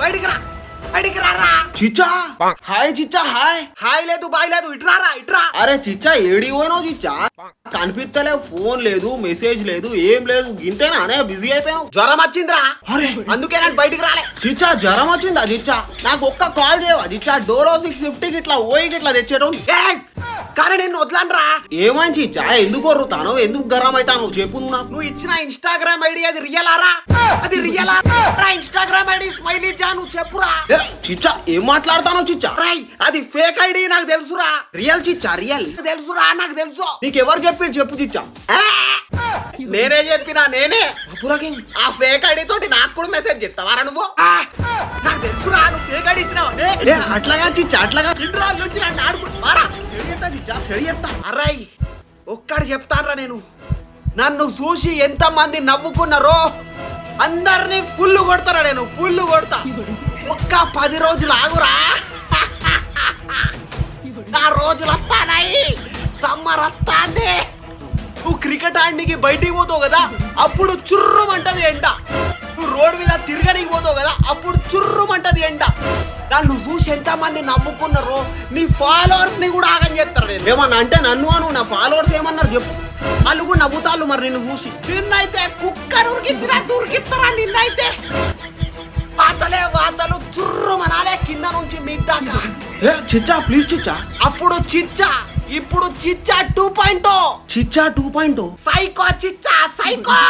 బయటికి రా బయటికి రారా. చిచ్చా హాయ్ చిచ్చా హాయ్. హాయ్ లేదు బాయ్ లేదు, ఇట్రారా ఇట్రా. అరే చిచ్చా ఏడికి పోయినావు చిచ్చా? కనిపిస్తలే, ఫోన్ లేదు, మెసేజ్ లేదు, ఏం లేదు. ఇంతేనా అనే బిజీ అయిపోయావు? జ్వరం వచ్చిందిరా, అరే అందుకే నేను బయటికి రాలే. చిచ్చా జ్వరం వచ్చిందా చిచ్చా? నాకు ఒక్క కాల్ చేయవా చిచ్చా? డోలో 650 ఇట్లా ఓయికి ఇట్లా తెచ్చేటం. కానీ నేను వదలనురా. ఏమైంది చిచ్చా? ఎందుకు వరుతాను? ఎందుకు గరం అవుతాను చెప్పు నువ్వు నాకు. నువ్వు ఇచ్చిన ఇన్స్టాగ్రామ్ ఐడి అది రియలారా? అది రియలా? ఇన్స్టాగ్రామ్ ఐడి స్మైలీ జా, నువ్వు చెప్పురా. చిచ్చా ఏం మాట్లాడతాను చిచ్చా? అది ఫేక్ ఐడి నాకు తెలుసురా. రియల్ చిచ్చా రియల్ తెలుసురా, నాకు తెలుసు. నీకెవరు చెప్పి చెప్పు చిచ్చా? నేనే చెప్పినా, నేనే. అప్పురాకి ఆ ఫేక్ ఐడి తోటి నాకు కూడా మెసేజ్ చెప్తావారా నువ్వు? నాకు తెలుసురా, నువ్వు ఫేక్ ఐడి ఇచ్చినావు. అట్లాగా చిచ్చా అట్లాగా ఇంటి రోజుల నుంచి నన్ను ఆడుకుంటారా? అర్రయ్ ఒక్కడు చెప్తాన్రా, నేను నన్ను చూసి ఎంత మంది నవ్వుకున్నారో అందరినీ ఫుల్ కొడతారా. నేను ఫుల్ కొడతా. ఒక్క 10 రోజులు ఆగురా, నా రోజులు వస్తానాయి. సమ్మర్ వస్తాంది. నువ్వు క్రికెట్ ఆడడానికి బయటికి పోతావు కదా, అప్పుడు చుర్రుమంటది ఎండ. నువ్వు రోడ్ మీద తిరగడానికి పోతావు కదా, అప్పుడు చుర్రుమంటది ఎండ. నన్ను చూసి ఎంత మంది నవ్వుకున్నారో నీ ఫాలోవర్స్ ని కూడా ఆగం చేస్తారు. నేను ఏమన్నా అంటే నన్ను అను, నా ఫాలోవర్స్ ఏమన్నారు చెప్పు? వాళ్ళు కూడా నవ్వుతాళ్ళు మరి నిన్ను చూసి. నిన్నైతే కుక్కను ఉరికిచ్చినట్టు ఉరికిస్తారా. నిన్నైతే వాతలే వాతలు చుర్రుమనాలే కింద నుంచి మీదాకా. చిచ్చా ప్లీజ్ చిచ్చా. అప్పుడు చిచ్చా, ఇప్పుడు చిచ్చా 2.0. చిచ్చా 2.0 సైకో చిచ్చా సైకో.